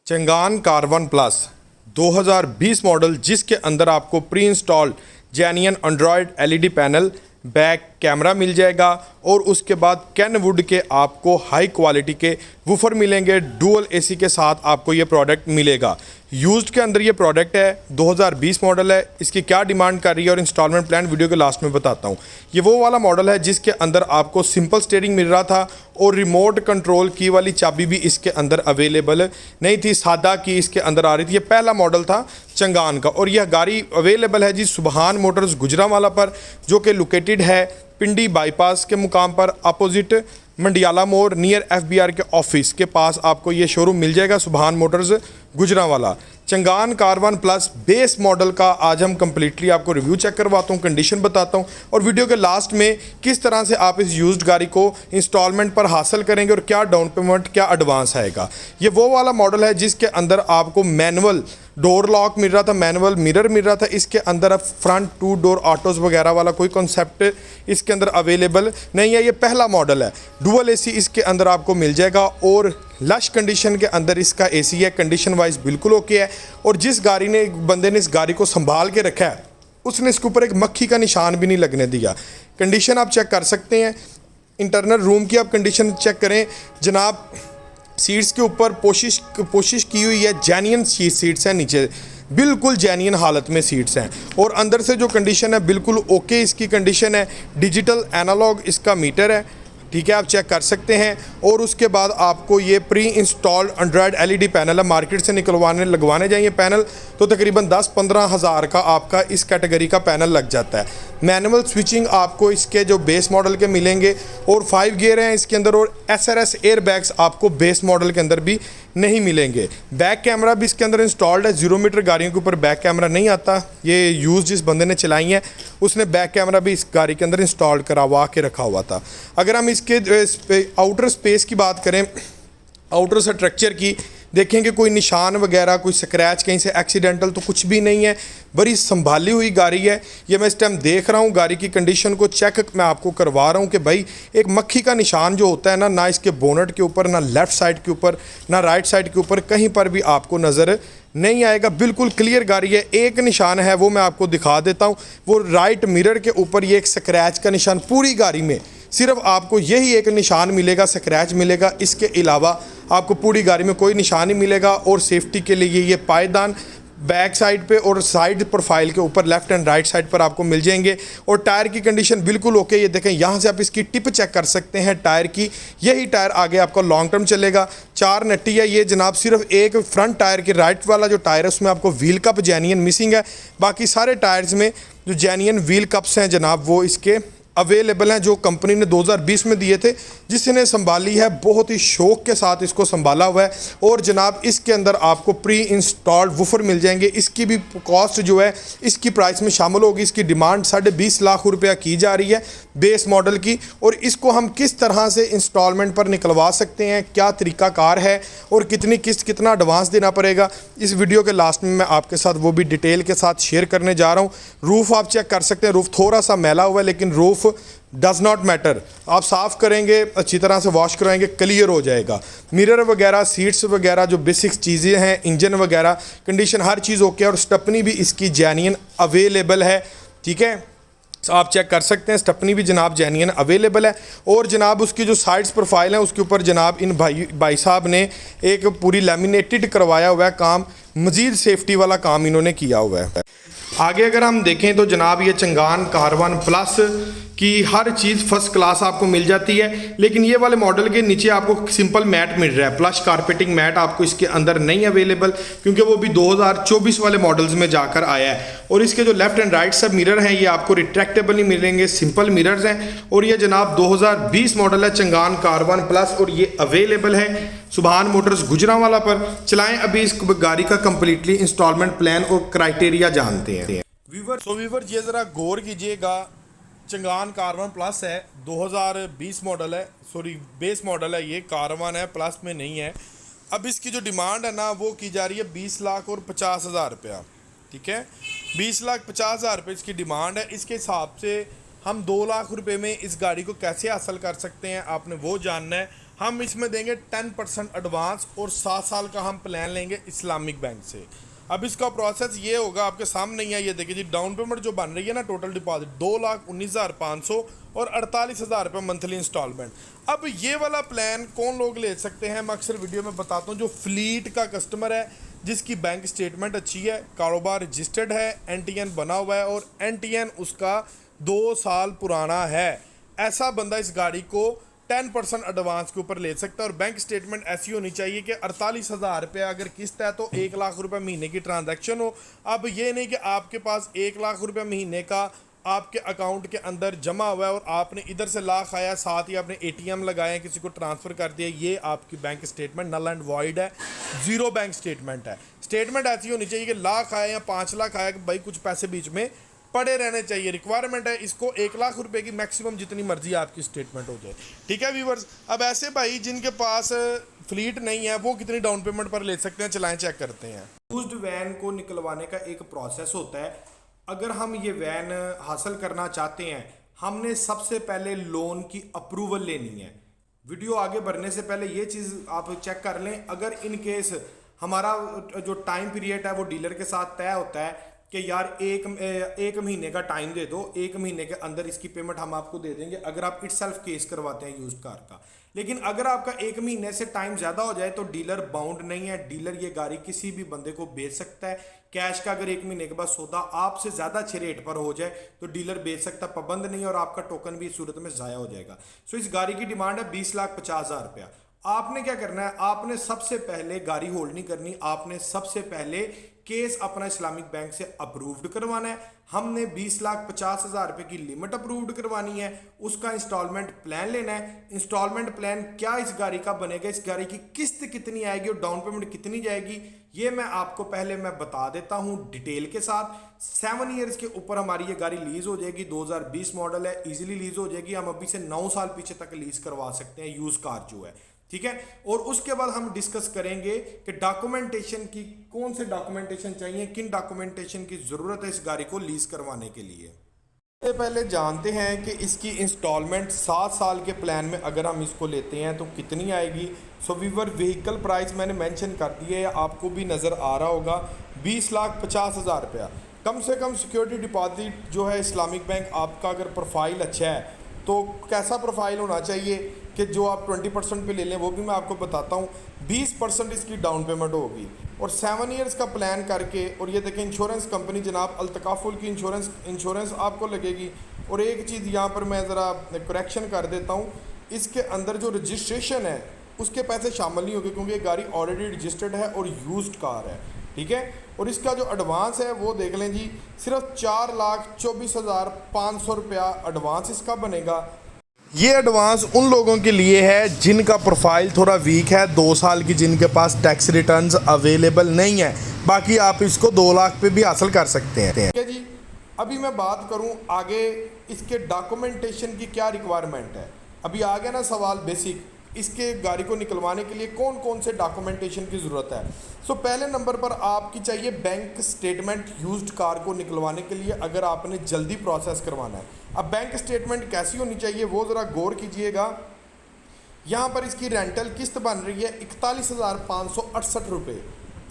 Changan कारवन plus 2020 model, जिसके अंदर आपको pre installed genuine Android LED panel, back camera मिल जाएगा और उसके बाद कैनवुड के आपको हाई क्वालिटी के वूफर मिलेंगे। डुअल एसी के साथ आपको ये प्रोडक्ट मिलेगा। यूज्ड के अंदर ये प्रोडक्ट है, 2020 मॉडल है। इसकी क्या डिमांड कर रही है और इंस्टॉलमेंट प्लान वीडियो के लास्ट में बताता हूँ। ये वो वाला मॉडल है जिसके अंदर आपको सिंपल स्टीयरिंग मिल रहा था और रिमोट कंट्रोल की वाली चाबी भी इसके अंदर अवेलेबल नहीं थी, सादा की इसके अंदर आ रही थी। ये पहला मॉडल था चंगान का और यह गाड़ी अवेलेबल है जी सुबहान मोटर्स गुजरांवाला पर, जो कि लोकेटेड है पिंडी बाईपास के मुकाम पर, अपोजिट मंडियाला मोड़, नियर एफबीआर के ऑफिस के पास आपको ये शोरूम मिल जाएगा, सुबहान Motors Gujranwala. Changan कारवन plus base model का आज हम कंप्लीटली आपको रिव्यू चेक करवाता हूँ, कंडीशन बताता हूँ और वीडियो के लास्ट में किस तरह से आप इस यूज्ड गाड़ी को इंस्टॉलमेंट पर हासिल करेंगे और क्या डाउन पेमेंट, क्या एडवांस आएगा। ये वो वाला मॉडल है जिसके अंदर आपको मैनुअल डोर लॉक मिल रहा था, मैनुअल मिरर मिल रहा था। इसके अंदर अब फ्रंट 2 डोर ऑटोज़ वगैरह वाला कोई कॉन्सेप्ट इसके अंदर अवेलेबल नहीं है। ये पहला मॉडल है। डुअल एसी इसके अंदर आपको मिल जाएगा और लश कंडीशन के अंदर इसका एसी है। कंडीशन वाइज बिल्कुल ओके है। और जिस गाड़ी ने बंदे ने इस गाड़ी को संभाल के रखा है उसने इसके ऊपर एक मक्खी का निशान भी नहीं लगने दिया। कंडीशन आप चेक कर सकते हैं। इंटरनल रूम की आप कंडीशन चेक करें जनाब। सीट्स के ऊपर पोशिश की हुई है, जेन्युइन सीट्स हैं, नीचे बिल्कुल जेन्युइन हालत में सीट्स हैं और अंदर से जो कंडीशन है बिल्कुल ओके इसकी कंडीशन है। डिजिटल एनालॉग इसका मीटर है, ठीक है, आप चेक कर सकते हैं। और उसके बाद आपको ये pre installed Android LED panel है, मार्केट से लगवाने जाइए पैनल तो तकरीबन 10-15 हज़ार का आपका इस कैटेगरी का पैनल लग जाता है। मैनुअल स्विचिंग आपको इसके जो बेस मॉडल के मिलेंगे और 5 गियर हैं इसके अंदर और SRS एयर बैग्स आपको बेस मॉडल के अंदर भी नहीं मिलेंगे। बैक कैमरा भी इसके अंदर इंस्टॉल्ड है। 0 मीटर गाड़ियों के ऊपर बैक कैमरा नहीं आता। ये यूज़ जिस बंदे ने चलाई है उसने बैक कैमरा भी इस गाड़ी के अंदर इंस्टॉल करवा के रखा हुआ था। अगर हम इसके आउटर स्पेस की बात करें, आउटर स्ट्रक्चर की देखेंगे, कोई निशान वगैरह, कोई स्क्रैच कहीं से एक्सीडेंटल तो कुछ भी नहीं है। बड़ी संभाली हुई गाड़ी है। ये मैं इस टाइम देख रहा हूँ गाड़ी की कंडीशन को चेक मैं आपको करवा रहा हूँ कि भाई एक मक्खी का निशान जो होता है ना इसके बोनट के ऊपर, ना लेफ़्ट साइड के ऊपर, ना राइट साइड के ऊपर, कहीं पर भी आपको नज़र नहीं आएगा। बिल्कुल क्लियर गाड़ी है। एक निशान है वो मैं आपको दिखा देता हूँ, वो राइट मिरर के ऊपर ये एक स्क्रैच का निशान। पूरी गाड़ी में सिर्फ आपको यही एक निशान मिलेगा, स्क्रैच मिलेगा। इसके अलावा आपको पूरी गाड़ी में कोई निशान नहीं मिलेगा। और सेफ्टी के लिए ये पायदान बैक साइड पे और साइड प्रोफाइल के ऊपर लेफ्ट एंड राइट साइड पर आपको मिल जाएंगे। और टायर की कंडीशन बिल्कुल ओके। ये देखें, यहाँ से आप इसकी टिप चेक कर सकते हैं टायर की। यही टायर आगे आपका लॉन्ग टर्म चलेगा। 4 नट्टी है ये जनाब। सिर्फ एक फ्रंट टायर की राइट वाला जो टायर है उसमें आपको व्हील कप जेन्युइन मिसिंग है। बाकी सारे टायर्स में जो जेन्युइन व्हील कप्स हैं जनाब वो इसके अवेलेबल हैं, जो कंपनी ने 2020 में दिए थे। जिसने संभाली है बहुत ही शौक के साथ इसको संभाला हुआ है। और जनाब इसके अंदर आपको प्री इंस्टॉल्ड वूफर मिल जाएंगे। इसकी भी कॉस्ट जो है इसकी प्राइस में शामिल होगी। इसकी डिमांड 20.5 लाख रुपया की जा रही है बेस मॉडल की। और इसको हम किस तरह से इंस्टॉलमेंट पर निकलवा सकते हैं, क्या तरीक़ाकार है और कितनी किस्त, कितना एडवांस देना पड़ेगा, इस वीडियो के लास्ट में मैं आपके साथ वो भी डिटेल के साथ शेयर करने जा रहा हूँ। रूफ़ आप चेक कर सकते हैं। रूफ़ थोड़ा सा मैला हुआ है लेकिन रूफ़ डज नॉट मैटर। आप साफ़ करेंगे, अच्छी तरह से वॉश कराएंगे, क्लियर हो जाएगा। मिरर वगैरह, सीट्स वगैरह जो बेसिक चीज़ें हैं, इंजन वगैरह कंडीशन हर चीज़ ओके है। और स्टेपनी भी इसकी जेन्युइन अवेलेबल है, ठीक है, आप चेक कर सकते हैं। स्टेपनी भी जनाब जेन्युइन अवेलेबल है। और जनाब उसकी जो साइड्स प्रोफाइल है उसके ऊपर जनाब इन भाई साहब ने एक पूरी लैमिनेटेड करवाया हुआ है काम। मज़ीद सेफ्टी वाला काम इन्होंने किया हुआ है। आगे अगर हम देखें तो जनाब ये चंगान कारवन प्लस की हर चीज़ फर्स्ट क्लास आपको मिल जाती है। लेकिन ये वाले मॉडल के नीचे आपको सिंपल मैट मिल रहा है। प्लस कारपेटिंग मैट आपको इसके अंदर नहीं अवेलेबल, क्योंकि वो भी 2024 वाले मॉडल्स में जाकर आया है। और इसके जो लेफ्ट एंड राइट सब मिरर हैं ये आपको रिट्रैक्टेबल नहीं मिलेंगे, सिंपल मिरर्स हैं। और ये जनाब 2020 मॉडल है चंगान कारवन प्लस और ये अवेलेबल है सुबहान मोटर्स गुजरांवाला पर। चलाएं अभी इस गाड़ी का कंप्लीटली इंस्टॉलमेंट प्लान और क्राइटेरिया जानते हैं। वीवर ये ज़रा गौर कीजिएगा। चंगान कारवन प्लस है, 2020 मॉडल है, सॉरी बेस मॉडल है, ये कारवन है, प्लस में नहीं है। अब इसकी जो डिमांड है ना वो की जा रही है 20 लाख और 50 हज़ार रुपया, ठीक है। 20 लाख 50 हज़ार रुपये इसकी डिमांड है। इसके हिसाब से हम 2 लाख रुपए में इस गाड़ी को कैसे हासिल कर सकते हैं आपने वो जानना है। हम इसमें देंगे 10% एडवांस और 7 साल का हम प्लान लेंगे इस्लामिक बैंक से। अब इसका प्रोसेस ये होगा, आपके सामने ही है, ये देखिए जी, डाउन पेमेंट जो बन रही है ना, टोटल डिपॉजिट 2,19,500 और 48,000 रुपये मंथली इंस्टॉलमेंट। अब ये वाला प्लान कौन लोग ले सकते हैं, मैं अक्सर वीडियो में बताता हूँ, जो फ्लीट का कस्टमर है, जिसकी बैंक स्टेटमेंट अच्छी है, कारोबार रजिस्टर्ड है, NTN बना हुआ है और NTN उसका 2 साल पुराना है, ऐसा बंदा इस गाड़ी को 10% एडवांस के ऊपर ले सकता है। और बैंक स्टेटमेंट ऐसी होनी चाहिए कि 48,000 रुपये अगर किस्त है तो 1 लाख रुपये महीने की ट्रांजैक्शन हो। अब ये नहीं कि आपके पास 1 लाख रुपये महीने का आपके अकाउंट के अंदर जमा हुआ है और आपने इधर से लाख आया, साथ ही आपने ATM लगाए, किसी को ट्रांसफ़र कर दिया, ये आपकी bank statement null and void है, ज़ीरो बैंक स्टेटमेंट है। स्टेटमेंट ऐसी होनी चाहिए कि लाख आया या 5 लाख आया कि भाई कुछ पैसे बीच में पड़े रहने चाहिए। रिक्वायरमेंट है इसको 1 लाख रुपए की मैक्सिमम जितनी मर्जी आपकी स्टेटमेंट हो जाए, ठीक है व्यूवर्स। अब ऐसे भाई जिनके पास फ्लीट नहीं है वो कितनी डाउन पेमेंट पर ले सकते हैं, चलाएं चेक करते हैं। यूज्ड वैन को निकलवाने का एक प्रोसेस होता है। अगर हम ये वैन हासिल करना चाहते हैं, हमने सबसे पहले लोन की अप्रूवल लेनी है। वीडियो आगे बढ़ने से पहले ये चीज़ आप चेक कर लें, अगर इन केस हमारा जो टाइम पीरियड है वो डीलर के साथ तय होता है कि यार एक महीने का टाइम दे दो, 1 महीने के अंदर इसकी पेमेंट हम आपको दे देंगे, अगर आप इटसेल्फ केस करवाते हैं यूज्ड कार का। लेकिन अगर आपका 1 महीने से टाइम ज़्यादा हो जाए तो डीलर बाउंड नहीं है, डीलर ये गाड़ी किसी भी बंदे को बेच सकता है। कैश का अगर 1 महीने के बाद सौदा आपसे ज़्यादा अच्छे रेट पर हो जाए तो डीलर बेच सकता, पाबंद नहीं, और आपका टोकन भी इस सूरत में ज़ाया हो जाएगा। सो इस गाड़ी की डिमांड है 20,50,000 रुपया। आपने क्या करना है, आपने सबसे पहले गाड़ी होल्ड नहीं करनी, आपने सबसे पहले केस अपना इस्लामिक बैंक से अप्रूव्ड करवाना है। हमने 20,50,000 रुपए की लिमिट अप्रूव्ड करवानी है, उसका इंस्टॉलमेंट प्लान लेना है। इंस्टॉलमेंट प्लान क्या इस गाड़ी का बनेगा, इस गाड़ी की किस्त कितनी आएगी और डाउन पेमेंट कितनी जाएगी, ये मैं आपको पहले मैं बता देता हूं डिटेल के साथ। 7 ईयर्स के ऊपर हमारी ये गाड़ी लीज हो जाएगी, 2020 मॉडल है, इजीली लीज हो जाएगी। हम अभी से 9 साल पीछे तक लीज करवा सकते हैं यूज कार जो है, ठीक है। और उसके बाद हम डिस्कस करेंगे कि डॉक्यूमेंटेशन की, कौन से डॉक्यूमेंटेशन चाहिए, किन डॉक्यूमेंटेशन की जरूरत है इस गाड़ी को लीज करवाने के लिए। सबसे पहले जानते हैं कि इसकी इंस्टॉलमेंट 7 साल के प्लान में अगर हम इसको लेते हैं तो कितनी आएगी। सो वीवर व्हीकल प्राइस मैंने मेंशन कर दी है, आपको भी नज़र आ रहा होगा, 20,50,000 रुपया। कम से कम सिक्योरिटी डिपॉजिट जो है इस्लामिक बैंक आपका, अगर प्रोफाइल अच्छा है तो कैसा प्रोफाइल होना चाहिए कि जो आप 20% पे ले लें, वो भी मैं आपको बताता हूँ। 20% इसकी डाउन पेमेंट होगी और 7 ईयर्स का प्लान करके, और ये देखें इंश्योरेंस कंपनी जनाब अल्तकाफुल की इंश्योरेंस आपको लगेगी। और एक चीज़ यहाँ पर मैं ज़रा करेक्शन कर देता हूँ, इसके अंदर जो रजिस्ट्रेशन है उसके पैसे शामिल नहीं होंगे क्योंकि ये गाड़ी ऑलरेडी रजिस्टर्ड है और यूज्ड कार है, ठीक है। और इसका जो एडवांस है वो देख लें जी, सिर्फ 4,24,500 रुपया एडवांस इसका बनेगा। ये एडवांस उन लोगों के लिए है जिनका प्रोफाइल थोड़ा वीक है, 2 साल की, जिनके पास टैक्स रिटर्न्स अवेलेबल नहीं है। बाकी आप इसको 2 लाख पे भी हासिल कर सकते हैं, ठीक है जी। अभी मैं बात करूं आगे इसके डॉक्यूमेंटेशन की क्या रिक्वायरमेंट है। अभी आ गया ना सवाल बेसिक, इसके गाड़ी को निकलवाने के लिए कौन कौन से डॉक्यूमेंटेशन की ज़रूरत है। सो पहले नंबर पर आपकी चाहिए बैंक स्टेटमेंट यूज्ड कार को निकलवाने के लिए, अगर आपने जल्दी प्रोसेस करवाना है। अब बैंक स्टेटमेंट कैसी होनी चाहिए वो ज़रा गौर कीजिएगा। यहाँ पर इसकी रेंटल किस्त बन रही है 41,568 रुपये।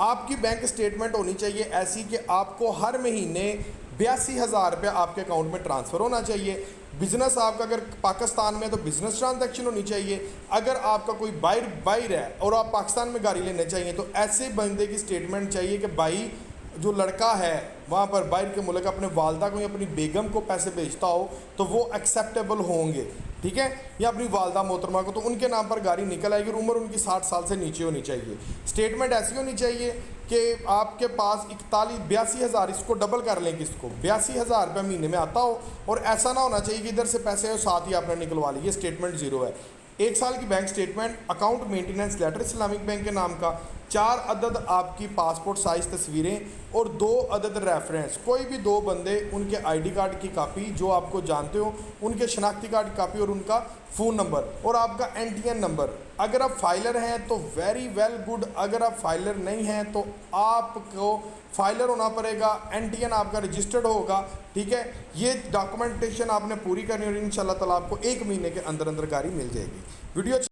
आपकी बैंक स्टेटमेंट होनी चाहिए ऐसी कि आपको हर महीने 82,000 रुपये आपके अकाउंट में ट्रांसफ़र होना चाहिए। बिजनेस आपका अगर पाकिस्तान में है तो बिजनेस ट्रांजैक्शन होनी चाहिए। अगर आपका कोई बाहर है और आप पाकिस्तान में गाड़ी लेने चाहिए तो ऐसे बंदे की स्टेटमेंट चाहिए कि भाई जो लड़का है वहाँ पर बाहर के मुल्क अपने वालदा को या अपनी बेगम को पैसे भेजता हो तो वो एक्सेप्टेबल होंगे, ठीक है, या अपनी वालदा मोहतरमा को, तो उनके नाम पर गाड़ी निकल आएगी और उम्र उनकी 60 साल से नीचे होनी चाहिए। स्टेटमेंट ऐसी होनी चाहिए कि आपके पास 82,000, इसको डबल कर लें, किसको 82,000 रुपये महीने में आता हो, और ऐसा ना होना चाहिए कि इधर से पैसे हो साथ ही आपने निकलवा ली, ये स्टेटमेंट ज़ीरो है। 1 साल की bank statement, account maintenance letter Islamic bank के नाम का, 4 अदद आपकी पासपोर्ट साइज़ तस्वीरें और 2 अदद रेफरेंस, कोई भी 2 बंदे, उनके आईडी कार्ड की कापी जो आपको जानते हो, उनके शनाख्ती कार्ड की कापी और उनका फ़ोन नंबर और आपका NTN नंबर। अगर आप फाइलर हैं तो वेरी वेल गुड, अगर आप फाइलर नहीं हैं तो आपको फाइलर होना पड़ेगा, NTN आपका रजिस्टर्ड होगा, ठीक है। ये डॉक्यूमेंटेशन आपने पूरी करनी और इंशाल्लाह ताला आपको 1 महीने के अंदर अंदर गाड़ी मिल जाएगी। वीडियो